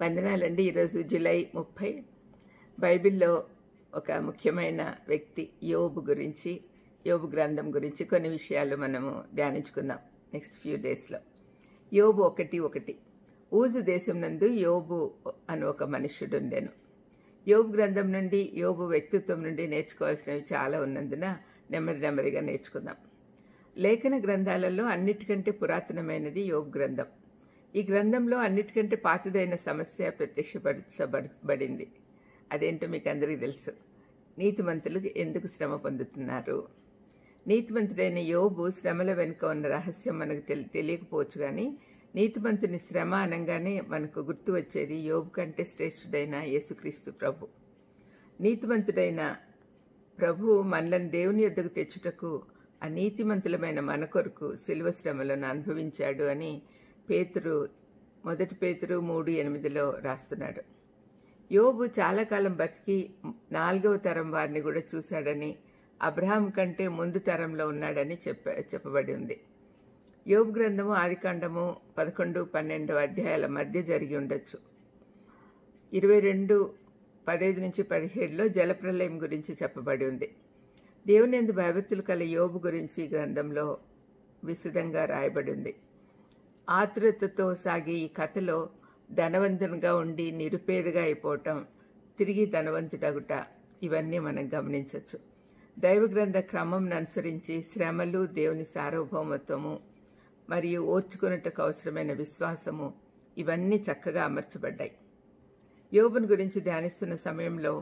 వందనాలండి. ఈరోజు జూలై 30 బైబిల్లో ఒక ముఖ్యమైన వ్యక్తి యోబు గురించి, యోబు గ్రంథం గురించి కొన్ని విషయాలు మనము ధ్యానించుకుందాం నెక్స్ట్ ఫ్యూ డేస్లో. యోబు 1:1 ఊజు దేశం నందు యోబు అని ఒక మనుష్యుడు ఉండెను. యోబు గ్రంథం నుండి, యోబు వ్యక్తిత్వం నుండి నేర్చుకోవాల్సినవి చాలా ఉన్నందున నెమ్మదిగా నేర్చుకుందాం. లేఖన గ్రంథాలలో అన్నిటికంటే పురాతనమైనది యోబు గ్రంథం. ఈ గ్రంథంలో అన్నిటికంటే పాతదైన సమస్య ప్రత్యక్షపరచబడింది. అదేంటో మీకు అందరికీ తెలుసు. నీతిమంతులు ఎందుకు శ్రమ పొందుతున్నారు? నీతిమంతుడైన యోబు శ్రమల వెనుక ఉన్న రహస్యం మనకు తెలియకపోవచ్చు, కానీ నీతిమంతుని శ్రమ అనగానే మనకు గుర్తు వచ్చేది యోబు కంటే శ్రేష్ఠుడైన యేసుక్రీస్తు ప్రభు. నీతిమంతుడైన ప్రభువు మనలను దేవుని యొద్దకు తెచ్చుటకు ఆ నీతిమంతులమైన మన కొరకు శిలువ శ్రమలను అనుభవించాడు అని మొదటి పేతురు 3:8 రాస్తున్నాడు. యోబు చాలా కాలం బతికి 4వ తరం వారిని కూడా చూశాడని, అబ్రహాం కంటే ముందు తరంలో ఉన్నాడని చెప్పబడి ఉంది. యోబు గ్రంథము ఆదికాండము 11-12 అధ్యాయాల మధ్య జరిగి ఉండొచ్చు. 22:15-17లో జలప్రలయం గురించి చెప్పబడి ఉంది. దేవుని యందు భయభక్తులు కల యోబు గురించి ఈ గ్రంథంలో విశదంగా రాయబడి ఉంది. ఆతురతతో సాగే ఈ కథలో ధనవంతునిగా ఉండి నిరుపేదగా అయిపోవటం, తిరిగి ధనవంతుడగుట, ఇవన్నీ మనం గమనించవచ్చు. దైవ గ్రంథ క్రమం అనుసరించి శ్రమలు, దేవుని సార్వభౌమత్వము మరియు ఓర్చుకున్నట్టుకు అవసరమైన విశ్వాసము, ఇవన్నీ చక్కగా అమర్చబడ్డాయి. యోబుని గురించి ధ్యానిస్తున్న సమయంలో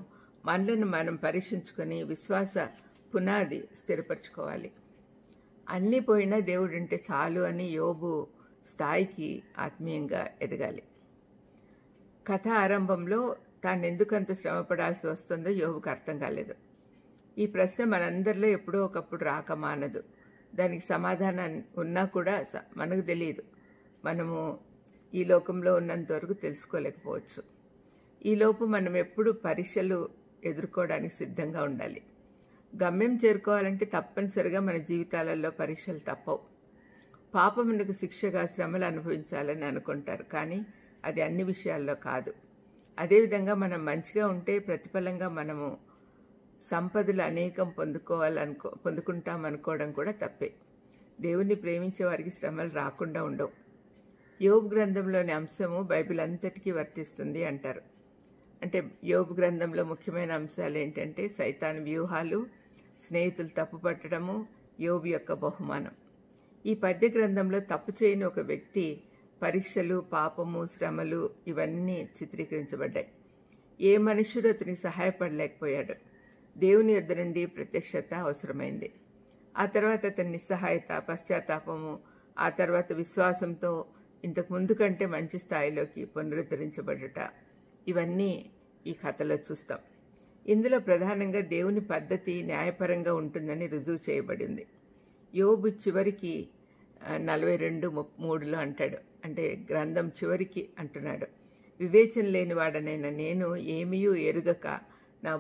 మనలను మనం పరీక్షించుకొని విశ్వాస పునాది స్థిరపరచుకోవాలి. అన్నీ పోయినా దేవుడుంటే చాలు అని యోబు స్థాయికి ఆత్మీయంగా ఎదగాలి. కథ ఆరంభంలో తాను ఎందుకంత శ్రమపడాల్సి వస్తుందో యోబుకు అర్థం కాలేదు. ఈ ప్రశ్న మనందరిలో ఎప్పుడో ఒకప్పుడు రాక మానదు. దానికి సమాధానం ఉన్నా కూడా మనకు తెలియదు. మనము ఈ లోకంలో ఉన్నంత వరకు తెలుసుకోలేకపోవచ్చు. ఈలోపు మనం ఎప్పుడు పరీక్షలు ఎదుర్కోవడానికి సిద్ధంగా ఉండాలి. గమ్యం చేరుకోవాలంటే తప్పనిసరిగా మన జీవితాలలో పరీక్షలు తప్పవు. పాపమునకు శిక్షగా శ్రమలు అనుభవించాలని అనుకుంటారు, కానీ అది అన్ని విషయాల్లో కాదు. అదేవిధంగా మనం మంచిగా ఉంటే ప్రతిఫలంగా మనము సంపదలు అనేకం పొందుకుంటాం అనుకోవడం కూడా తప్పే. దేవుణ్ణి ప్రేమించే వారికి శ్రమలు రాకుండా ఉండవు. యోబు గ్రంథంలోని అంశము బైబిల్ అంతటికీ వర్తిస్తుంది అంటారు. అంటే యోబు గ్రంథంలో ముఖ్యమైన అంశాలు ఏంటంటే సైతాను వ్యూహాలు, స్నేహితులు తప్పు పట్టడము, యోబు యొక్క బహుమానం. ఈ పద్య గ్రంథంలో తప్పు చేయని ఒక వ్యక్తి పరీక్షలు, పాపము, శ్రమలు ఇవన్నీ చిత్రీకరించబడ్డాయి. ఏ మనుష్యుడు అతనికి సహాయపడలేకపోయాడు. దేవుని యొద్ద నుండి ప్రత్యక్షత అవసరమైంది. ఆ తర్వాత అతని నిస్సహాయత, పశ్చాత్తాపము, ఆ తర్వాత విశ్వాసంతో ఇంతకు ముందు కంటే మంచి స్థాయిలోకి పునరుద్ధరించబడుట, ఇవన్నీ ఈ కథలో చూస్తాం. ఇందులో ప్రధానంగా దేవుని పద్ధతి న్యాయపరంగా ఉంటుందని రుజువు చేయబడింది. యోబు చివరికి 42:3లో అంటాడు, అంటే గ్రంథం చివరికి అంటున్నాడు, వివేచన లేనివాడనైనా నేను ఏమీయూ ఎరుగక నా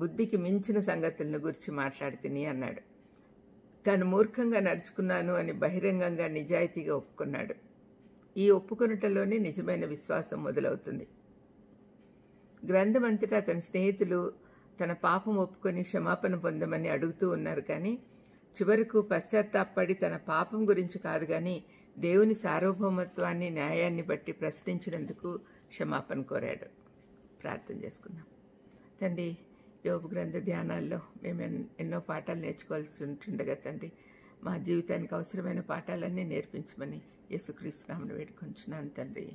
బుద్ధికి మించిన సంగతులను గురించి మాట్లాడుతుని అన్నాడు. తాను మూర్ఖంగా నడుచుకున్నాను అని బహిరంగంగా నిజాయితీగా ఒప్పుకున్నాడు. ఈ ఒప్పుకొనుటలోనే నిజమైన విశ్వాసం మొదలవుతుంది. గ్రంథం అంతటా తన స్నేహితులు తన పాపం ఒప్పుకొని క్షమాపణ పొందమని అడుగుతూ ఉన్నారు, కానీ చివరకు పశ్చాత్తాపడి తన పాపం గురించి కాదు కానీ దేవుని సార్వభౌమత్వాన్ని, న్యాయాన్ని బట్టి ప్రశ్నించినందుకు క్షమాపణ కోరాడు. ప్రార్థన చేసుకుందాం. తండ్రి, యోబు గ్రంథ ధ్యానాల్లో మేము ఎన్నో పాఠాలు నేర్చుకోవాల్సి ఉంటుండగా తండ్రి, మా జీవితానికి అవసరమైన పాఠాలన్నీ నేర్పించమని యేసుక్రీస్తు నామమున వేడుకొంచున్నాను తండ్రి.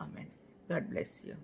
ఆమెన్. God bless you.